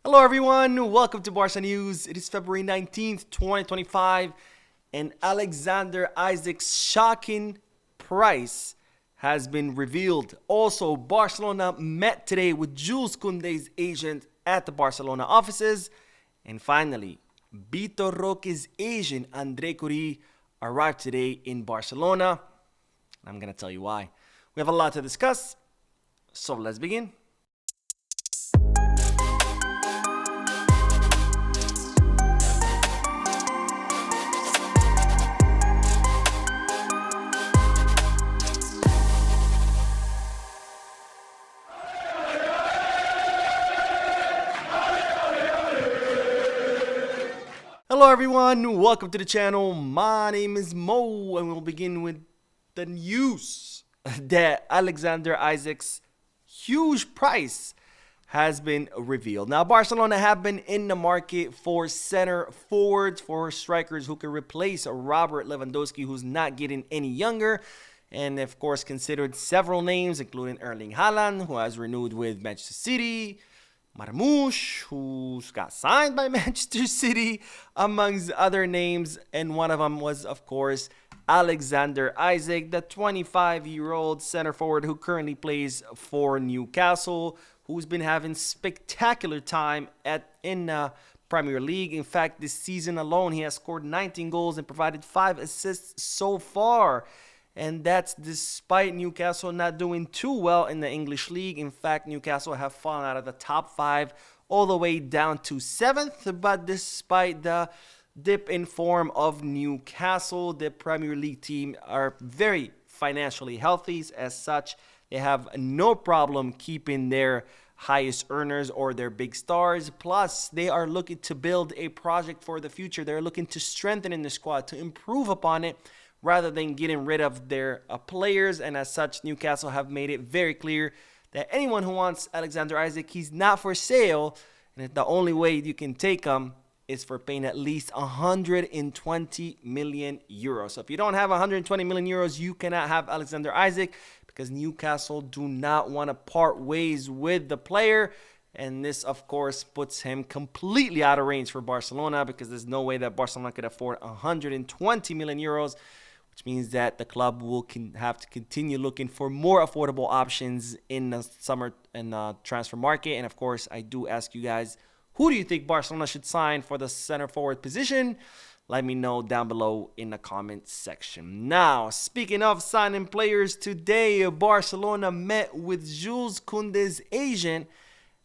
Hello everyone, welcome to Barca News. It is February 19th, 2025, and Alexander Isak's shocking price has been revealed. Also, Barcelona met today with Jules Kounde's agent at the Barcelona offices. And finally, Vitor Roque's agent, Andre Curie, arrived today in Barcelona. I'm going to tell you why. We have a lot to discuss, so let's begin. Hello everyone, welcome to the channel. My name is Mo and we'll begin with the news that Alexander Isak's huge price has been revealed. Now Barcelona have been in the market for center forwards, for strikers who can replace Robert Lewandowski, who's not getting any younger, and of course considered several names including Erling Haaland, who has renewed with Manchester City, Marmoush, who's got signed by Manchester City, amongst other names. And one of them was, of course, Alexander Isak, the 25-year-old center forward who currently plays for Newcastle, who's been having spectacular time in the Premier League. In fact, this season alone, he has scored 19 goals and provided 5 assists so far. And that's despite Newcastle not doing too well in the English league. In fact, Newcastle have fallen out of the top 5 all the way down to 7th. But despite the dip in form of Newcastle, the Premier League team are very financially healthy. As such, they have no problem keeping their highest earners or their big stars. Plus, they are looking to build a project for the future. They're looking to strengthen in the squad, to improve upon it, rather than getting rid of their players. And as such, Newcastle have made it very clear that anyone who wants Alexander Isak, he's not for sale. And the only way you can take him is for paying at least 120 million euros. So if you don't have 120 million euros, you cannot have Alexander Isak, because Newcastle do not want to part ways with the player. And this, of course, puts him completely out of range for Barcelona, because there's no way that Barcelona could afford 120 million euros. Which means that the club will have to continue looking for more affordable options in the summer and transfer market. And of course, I do ask you guys, who do you think Barcelona should sign for the center forward position? Let me know down below in the comment section. Now, speaking of signing players, today Barcelona met with Jules Kounde's agent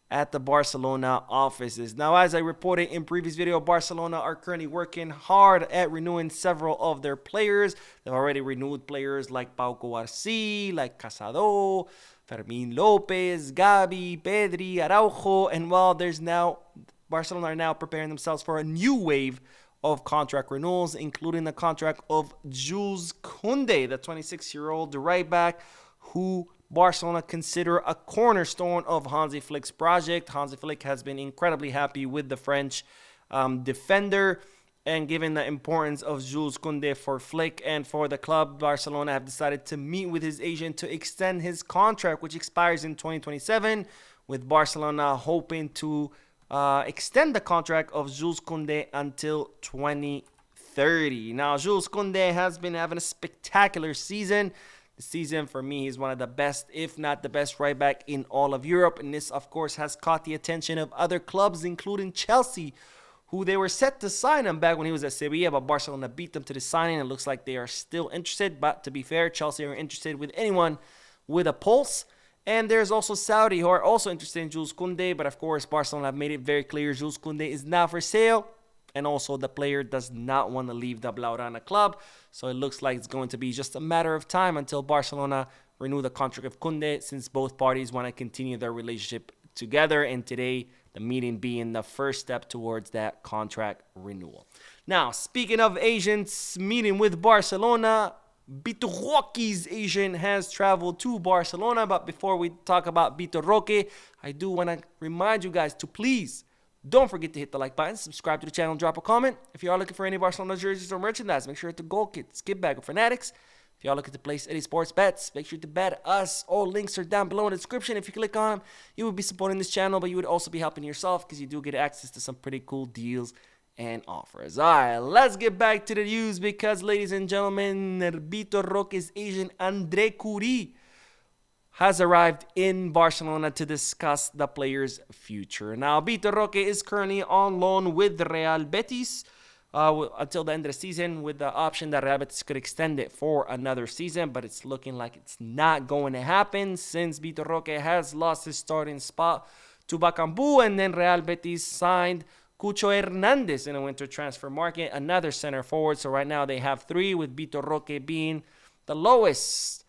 at the Barcelona offices. Now, as I reported in previous video, Barcelona are currently working hard at renewing several of their players. They've already renewed players like Pau Cubarsí, like Casado, Fermín López, Gavi, Pedri, Araujo, and well, Barcelona are now preparing themselves for a new wave of contract renewals, including the contract of Jules Kounde, the 26-year-old right back, who Barcelona consider a cornerstone of Hansi Flick's project. Hansi Flick has been incredibly happy with the French defender, and given the importance of Jules Kounde for Flick and for the club, Barcelona have decided to meet with his agent to extend his contract, which expires in 2027, with Barcelona hoping to extend the contract of Jules Kounde until 2030. Now, Jules Kounde has been having a spectacular season. Season for me, he's one of the best, if not the best, right back in all of Europe. And this, of course, has caught the attention of other clubs, including Chelsea, who they were set to sign him back when he was at Sevilla, but Barcelona beat them to the signing. It looks like they are still interested, but to be fair, Chelsea are interested with anyone with a pulse. And there's also Saudi, who are also interested in Jules Kounde, but of course, Barcelona have made it very clear Jules Kounde is not for sale. And also, the player does not want to leave the Blaugrana club. So it looks like it's going to be just a matter of time until Barcelona renew the contract of Kounde, since both parties want to continue their relationship together. And today, the meeting being the first step towards that contract renewal. Now, speaking of agents meeting with Barcelona, Vitor Roque's agent has traveled to Barcelona. But before we talk about Vitor Roque, I do want to remind you guys to please don't forget to hit the like button, subscribe to the channel, drop a comment. If you are looking for any Barcelona jerseys or merchandise, make sure to Goal Kit, Skip Bag, or Fanatics. If y'all looking to place any sports bets, make sure to bet us. All links are down below in the description. If you click on them, you would be supporting this channel, but you would also be helping yourself because you do get access to some pretty cool deals and offers. All right, let's get back to the news because, ladies and gentlemen, Vitor Roque's agent Andre Kounde has arrived in Barcelona to discuss the player's future. Now, Vitor Roque is currently on loan with Real Betis until the end of the season, with the option that Real Betis could extend it for another season, but it's looking like it's not going to happen since Vitor Roque has lost his starting spot to Bakambu, and then Real Betis signed Cucho Hernandez in a winter transfer market, another center forward. So right now they have three, with Vitor Roque being the lowest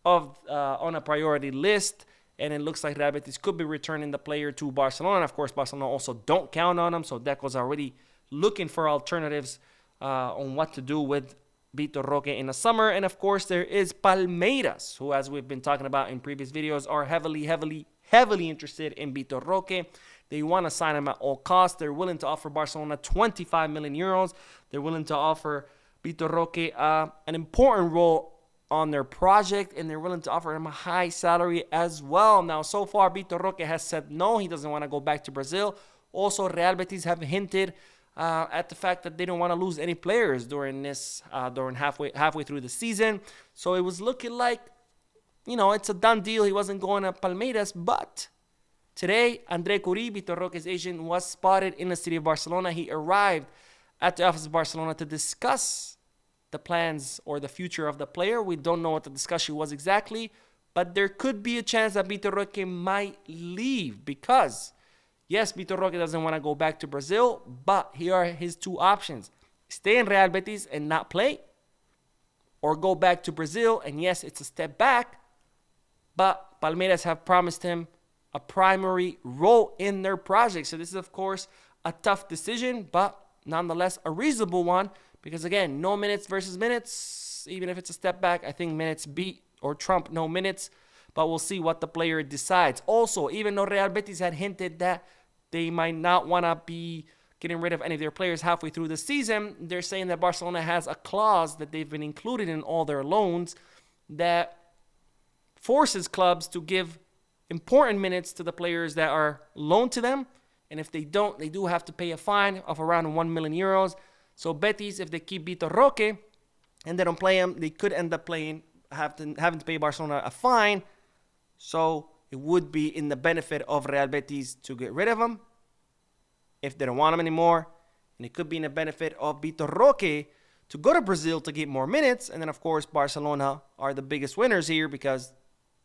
on a priority list, and it looks like Real Betis could be returning the player to Barcelona. Of course, Barcelona also don't count on him, so Deco's already looking for alternatives on what to do with Vitor Roque in the summer. And of course, there is Palmeiras, who, as we've been talking about in previous videos, are heavily interested in Vitor Roque. They want to sign him at all costs. They're willing to offer Barcelona 25 million euros. They're willing to offer Vitor Roque an important role on their project, and they're willing to offer him a high salary as well. Now, so far, Vitor Roque has said no. He doesn't want to go back to Brazil. Also, Real Betis have hinted at the fact that they don't want to lose any players during halfway through the season. So it was looking like, it's a done deal. He wasn't going to Palmeiras, but today, Andre Kounde, Vitor Roque's agent, was spotted in the city of Barcelona. He arrived at the office of Barcelona to discuss the plans or the future of the player. We don't know what the discussion was exactly, but there could be a chance that Vitor Roque might leave because, yes, Vitor Roque doesn't want to go back to Brazil, but here are his two options. Stay in Real Betis and not play, or go back to Brazil, and yes, it's a step back, but Palmeiras have promised him a primary role in their project. So this is, of course, a tough decision, but nonetheless a reasonable one. Because, again, no minutes versus minutes. Even if it's a step back, I think minutes beat or trump no minutes. But we'll see what the player decides. Also, even though Real Betis had hinted that they might not want to be getting rid of any of their players halfway through the season, they're saying that Barcelona has a clause that they've been included in all their loans that forces clubs to give important minutes to the players that are loaned to them. And if they don't, they do have to pay a fine of around 1 million euros. So Betis, if they keep Vitor Roque and they don't play him, they could end up having to pay Barcelona a fine. So it would be in the benefit of Real Betis to get rid of him if they don't want him anymore. And it could be in the benefit of Vitor Roque to go to Brazil to get more minutes. And then, of course, Barcelona are the biggest winners here because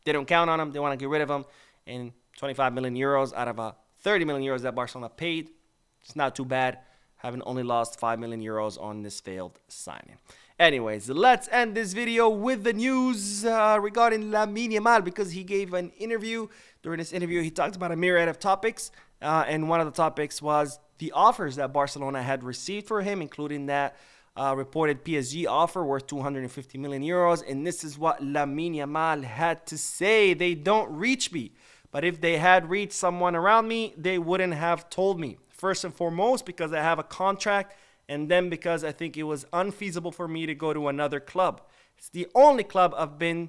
they don't count on him. They want to get rid of him. And 25 million euros out of 30 million euros that Barcelona paid, it's not too bad, having only lost 5 million euros on this failed signing. Anyways, let's end this video with the news regarding Lamine Yamal, because he gave an interview. During this interview, he talked about a myriad of topics, and one of the topics was the offers that Barcelona had received for him, including that reported PSG offer worth 250 million euros. And this is what Lamine Yamal had to say. They don't reach me, but if they had reached someone around me, they wouldn't have told me. First and foremost, because I have a contract, and then because I think it was unfeasible for me to go to another club. It's the only club I've been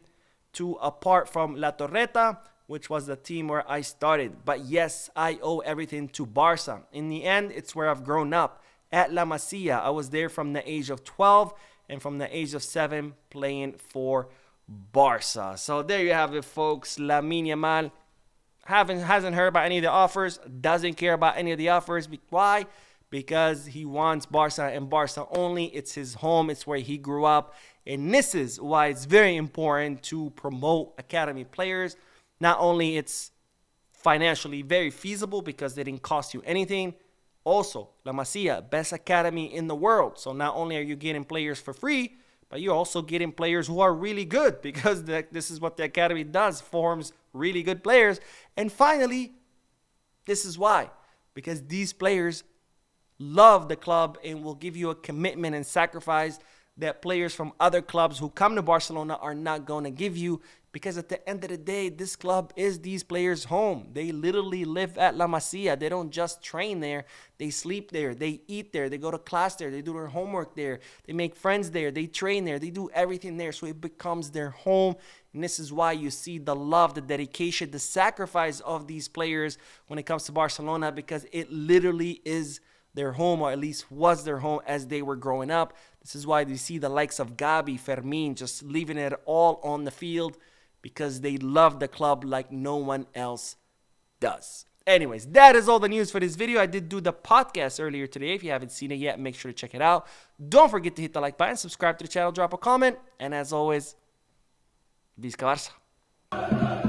to apart from La Torreta, which was the team where I started. But yes, I owe everything to Barca. In the end, it's where I've grown up. At La Masia, I was there from the age of 12 and from the age of 7 playing for Barca. So there you have it, folks. Lamine Yamal hasn't heard about any of the offers, doesn't care about any of the offers. Why? Because he wants Barca and Barca only. It's his home. It's where he grew up. And this is why it's very important to promote academy players. Not only it's financially very feasible because they didn't cost you anything. Also, La Masia, best academy in the world. So not only are you getting players for free, but you're also getting players who are really good, because this is what the academy does, forms really good players. And finally, this is why. Because these players love the club and will give you a commitment and sacrifice that players from other clubs who come to Barcelona are not going to give you, Because at the end of the day, this club is these players' home. They literally live at La Masia. They don't just train there. They sleep there. They eat there. They go to class there. They do their homework there. They make friends there. They train there. They do everything there. So it becomes their home. And this is why you see the love, the dedication, the sacrifice of these players when it comes to Barcelona, because it literally is their home, or at least was their home as they were growing up. This is why you see the likes of Gabi, Fermin, just leaving it all on the field, because they love the club like no one else does. Anyways, that is all the news for this video. I did do the podcast earlier today. If you haven't seen it yet, make sure to check it out. Don't forget to hit the like button, subscribe to the channel, drop a comment, and as always, Visca Barça.